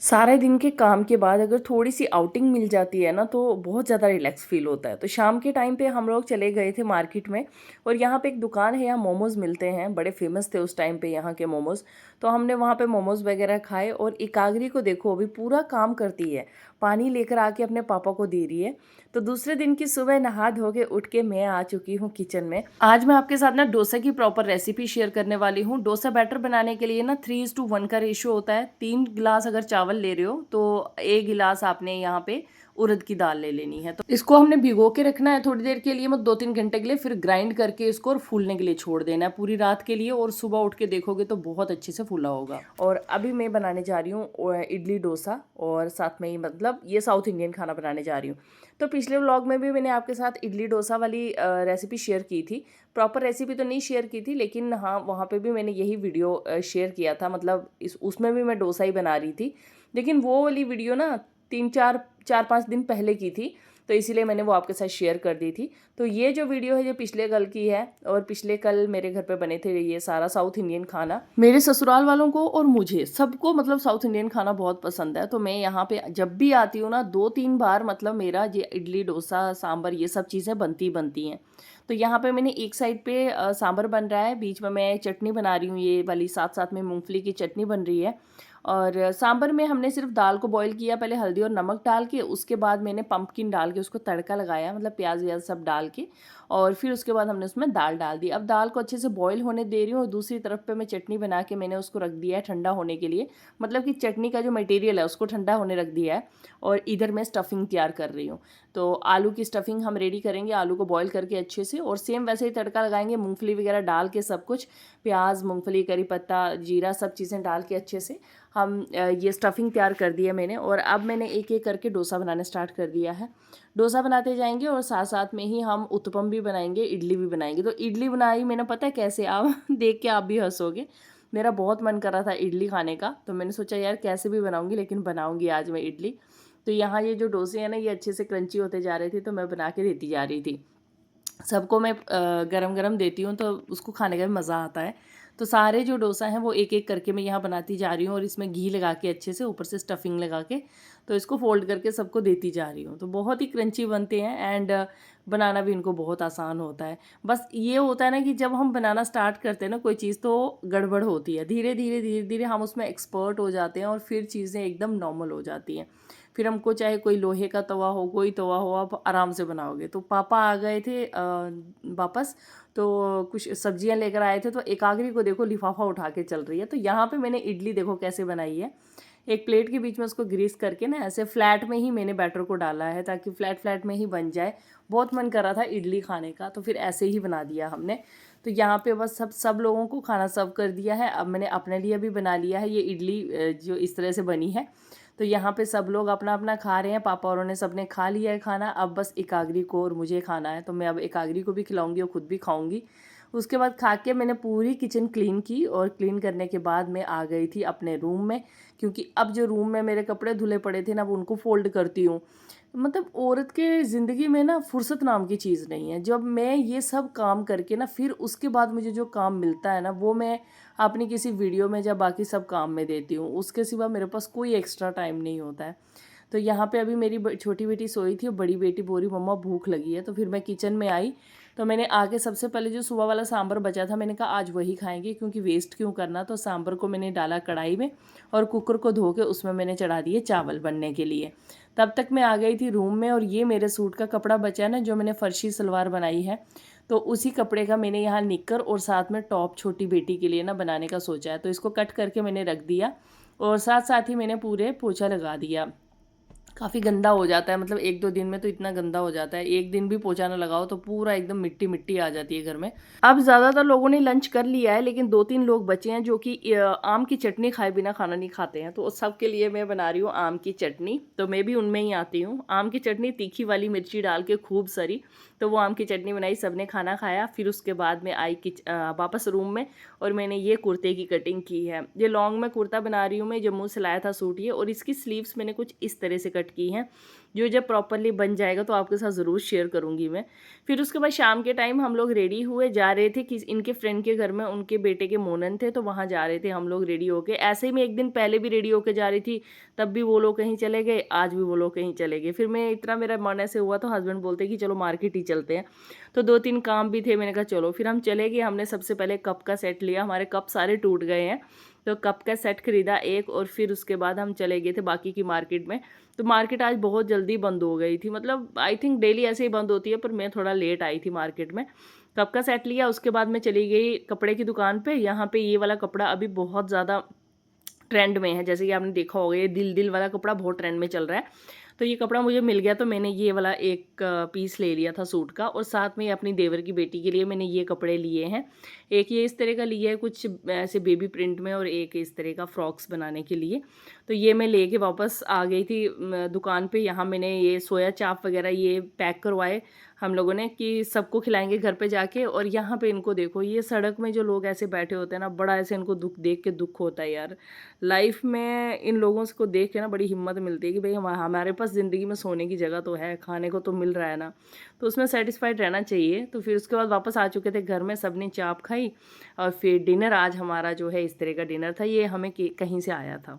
सारे दिन के काम के बाद अगर थोड़ी-सी आउटिंग मिल जाती है ना, तो बहुत ज़्यादा रिलैक्स फ़ील होता है। तो शाम के टाइम पे हम लोग चले गए थे मार्केट में और यहाँ पे एक दुकान है, यहाँ मोमोज़ मिलते हैं, बड़े फ़ेमस थे उस टाइम पे यहाँ के मोमोज़। तो हमने वहाँ पे मोमोज़ वगैरह खाए और एकाग्री को देखो अभी पूरा काम करती है, पानी लेकर आके अपने पापा को दे रही है। तो दूसरे दिन की सुबह नहा धो के उठ के मैं आ चुकी हूँ किचन में। आज मैं आपके साथ ना डोसा की प्रॉपर रेसिपी शेयर करने वाली हूँ। डोसा बैटर बनाने के लिए ना 3:1 का रेशियो होता है। 3 गिलास अगर चावल ले रहे हो तो 1 गिलास आपने यहाँ पे उड़द की दाल ले लेनी है। तो इसको हमने भिगो के रखना है थोड़ी देर के लिए, मतलब 2-3 घंटे के लिए, फिर ग्राइंड करके इसको और फूलने के लिए छोड़ देना है पूरी रात के लिए, और सुबह उठ के देखोगे तो बहुत अच्छे से फूला होगा। और अभी मैं बनाने जा रही हूँ इडली डोसा, और साथ में ही मतलब ये साउथ इंडियन खाना बनाने जा रही हूँ। तो पिछले व्लॉग में भी मैंने आपके साथ इडली डोसा वाली रेसिपी शेयर की थी। प्रॉपर रेसिपी तो नहीं शेयर की थी, लेकिन हाँ वहाँ पे भी मैंने यही वीडियो शेयर किया था, मतलब इस उसमें भी मैं डोसा ही बना रही थी। लेकिन वो वाली वीडियो ना 4-5 दिन पहले की थी, तो इसीलिए मैंने वो आपके साथ शेयर कर दी थी। तो ये जो वीडियो है ये पिछले कल की है, और पिछले कल मेरे घर पे बने थे ये सारा साउथ इंडियन खाना। मेरे ससुराल वालों को और मुझे सबको मतलब साउथ इंडियन खाना बहुत पसंद है। तो मैं यहाँ पे जब भी आती हूँ ना 2-3 बार मतलब मेरा ये इडली डोसा सांभर ये सब चीज़ें बनती बनती हैं। तो यहाँ पे मैंने एक साइड पे सांभर बन रहा है, बीच में मैं चटनी बना रही हूँ ये वाली, साथ साथ में मूंगफली की चटनी बन रही है। और सांभर में हमने सिर्फ दाल को बॉईल किया पहले हल्दी और नमक डाल के, उसके बाद मैंने पंपकिन डाल के उसको तड़का लगाया, मतलब प्याज व्याज सब डाल के, और फिर उसके बाद हमने उसमें दाल डाल दी। अब दाल को अच्छे से बॉईल होने दे रही हूँ, और दूसरी तरफ पे मैं चटनी बना के मैंने उसको रख दिया है ठंडा होने के लिए, मतलब कि चटनी का जो मटेरियल है उसको ठंडा होने रख दिया है। और इधर मैं स्टफिंग तैयार कर रही हूँ। तो आलू की स्टफिंग हम रेडी करेंगे, आलू को बॉईल करके अच्छे से, और सेम वैसे ही तड़का लगाएंगे मूंगफली वगैरह डाल के, सब कुछ प्याज मूंगफली करी पत्ता जीरा सब चीज़ें डाल के अच्छे से हम ये स्टफिंग तैयार कर दी है मैंने। और अब मैंने एक एक करके डोसा बनाना स्टार्ट कर दिया है। डोसा बनाते जाएंगे और साथ साथ में ही हम उत्पम भी बनाएंगे, इडली भी बनाएंगे। तो इडली बनाई मैंने, पता है कैसे, आप देख के आप भी हंसोगे। मेरा बहुत मन कर रहा था इडली खाने का, तो मैंने सोचा यार कैसे भी बनाऊंगी, लेकिन बनाऊंगी आज मैं इडली। तो यहाँ ये जो डोसे हैं ना ये अच्छे से क्रंची होते जा रहे थे, तो मैं बना के देती जा रही थी सबको। मैं गरम गरम देती हूँ तो उसको खाने का भी मज़ा आता है। तो सारे जो डोसा हैं वो एक एक करके मैं यहाँ बनाती जा रही हूँ, और इसमें घी लगा के अच्छे से ऊपर से स्टफिंग लगा के, तो इसको फोल्ड करके सबको देती जा रही हूँ। तो बहुत ही क्रंची बनते हैं, एंड बनाना भी इनको बहुत आसान होता है। बस ये होता है ना कि जब हम बनाना स्टार्ट करते हैं ना कोई चीज़, तो गड़बड़ होती है, धीरे धीरे धीरे धीरे हम उसमें एक्सपर्ट हो जाते हैं, और फिर चीज़ें एकदम नॉर्मल हो जाती हैं। फिर हमको चाहे कोई लोहे का तवा हो, कोई तवा हो, आप आराम से बनाओगे। तो पापा आ गए थे वापस, तो कुछ सब्जियां लेकर आए थे, तो एकाग्री को देखो लिफाफा उठा के चल रही है। तो यहाँ पे मैंने इडली देखो कैसे बनाई है। एक प्लेट के बीच में उसको ग्रीस करके ना ऐसे फ्लैट में ही मैंने बैटर को डाला है, ताकि फ्लैट फ्लैट में ही बन जाए। बहुत मन कर रहा था इडली खाने का, तो फिर ऐसे ही बना दिया हमने। तो यहाँ पे बस सब लोगों को खाना सर्व कर दिया है। अब मैंने अपने लिए भी बना लिया है ये इडली, जो इस तरह से बनी है। तो यहाँ पे सब लोग अपना अपना खा रहे हैं, पापा औरों ने सबने खा लिया है खाना। अब बस एकाग्री को और मुझे खाना है, तो मैं अब एकाग्री को भी खिलाऊंगी और खुद भी खाऊंगी। उसके बाद खा के मैंने पूरी किचन क्लीन की, और क्लीन करने के बाद मैं आ गई थी अपने रूम में, क्योंकि अब जो रूम में मेरे कपड़े धुले पड़े थे ना, अब उनको फोल्ड करती हूँ। मतलब औरत के ज़िंदगी में ना फुर्सत नाम की चीज़ नहीं है। जब मैं ये सब काम करके ना, फिर उसके बाद मुझे जो काम मिलता है ना, वो मैं अपनी किसी वीडियो में या बाकी सब काम में देती हूँ। उसके सिवा मेरे पास कोई एक्स्ट्रा टाइम नहीं होता है। तो यहाँ पे अभी मेरी छोटी बेटी सोई थी और बड़ी बेटी बोल रही मम्मा भूख लगी है। तो फिर मैं किचन में आई, तो मैंने आके सबसे पहले जो सुबह वाला सांभर बचा था, मैंने कहा आज वही खाएंगे, क्योंकि वेस्ट क्यों करना। तो सांभर को मैंने डाला कढ़ाई में, और कुकर को धो के उसमें मैंने चढ़ा दिए चावल बनने के लिए। तब तक मैं आ गई थी रूम में, और ये मेरे सूट का कपड़ा बचा है ना, जो मैंने फर्शी सलवार बनाई है, तो उसी कपड़े का मैंने यहाँ निक्कर और साथ में टॉप छोटी बेटी के लिए ना बनाने का सोचा है। तो इसको कट करके मैंने रख दिया, और साथ साथ ही मैंने पूरे पोछा लगा दिया। काफ़ी गंदा हो जाता है, मतलब 1-2 दिन में तो इतना गंदा हो जाता है, एक दिन भी पोछा ना लगाओ तो पूरा एकदम मिट्टी मिट्टी आ जाती है घर में। अब ज़्यादातर लोगों ने लंच कर लिया है, लेकिन 2-3 लोग बचे हैं जो कि आम की चटनी खाए बिना खाना नहीं खाते हैं। तो उस सब के लिए मैं बना रही हूँ आम की चटनी। तो मैं भी उनमें ही आती हूँ। आम की चटनी तीखी वाली मिर्ची डाल के खूब सारी, तो वो आम की चटनी बनाई, सबने खाना खाया। फिर उसके बाद मैं आई वापस रूम में, और मैंने ये कुर्ते की कटिंग की है। ये लॉन्ग में कुर्ता बना रही हूँ मैं, जम्मू से लाया था सूट ये, और इसकी स्लीव्स मैंने कुछ इस तरह से कट लटकी हैं, जो जब प्रॉपरली बन जाएगा तो आपके साथ ज़रूर शेयर करूँगी मैं। फिर उसके बाद शाम के टाइम हम लोग रेडी हुए, जा रहे थे कि इनके फ्रेंड के घर में उनके बेटे के मोनन थे, तो वहाँ जा रहे थे हम लोग रेडी होके। ऐसे ही मैं एक दिन पहले भी रेडी होके जा रही थी, तब भी वो लोग कहीं चले गए, आज भी वो लोग कहीं चले गए। फिर मैं इतना मेरा मन ऐसे हुआ तो हस्बैंड बोलते कि चलो मार्केट ही चलते हैं। तो 2-3 काम भी थे, मैंने कहा चलो। फिर हम चले गए, हमने सबसे पहले कप का सेट लिया, हमारे कप सारे टूट गए हैं, तो कप का सेट खरीदा एक, और फिर उसके बाद हम चले गए थे बाकी की मार्केट में। तो मार्केट आज बहुत जल्दी बंद हो गई थी, मतलब आई थिंक डेली ऐसे ही बंद होती है, पर मैं थोड़ा लेट आई थी मार्केट में। कप का सेट लिया, उसके बाद मैं चली गई कपड़े की दुकान पे। यहाँ पे ये वाला कपड़ा अभी बहुत ज़्यादा ट्रेंड में है, जैसे कि आपने देखा होगा ये दिल दिल वाला कपड़ा बहुत ट्रेंड में चल रहा है। तो ये कपड़ा मुझे मिल गया, तो मैंने ये वाला एक पीस ले लिया था सूट का, और साथ में अपनी देवर की बेटी के लिए मैंने ये कपड़े लिए हैं। एक ये इस तरह का लिया है कुछ ऐसे बेबी प्रिंट में, और एक इस तरह का फ्रॉक्स बनाने के लिए। तो ये मैं लेके वापस आ गई थी दुकान पे। यहाँ मैंने ये सोया चाप वगैरह ये पैक करवाए हम लोगों ने कि सबको खिलाएंगे घर पे जाके। और यहाँ पे इनको देखो, ये सड़क में जो लोग ऐसे बैठे होते हैं ना, बड़ा ऐसे इनको दुख देख के दुख होता है यार। लाइफ में इन लोगों को देख के ना बड़ी हिम्मत मिलती है कि भाई हमारे पास ज़िंदगी में सोने की जगह तो है, खाने को तो मिल रहा है ना, तो उसमें सेटिस्फाइड रहना चाहिए। तो फिर उसके बाद वापस आ चुके थे घर में, सब ने चाप खाई, और फिर डिनर आज हमारा जो है इस तरह का डिनर था, ये हमें कहीं से आया था।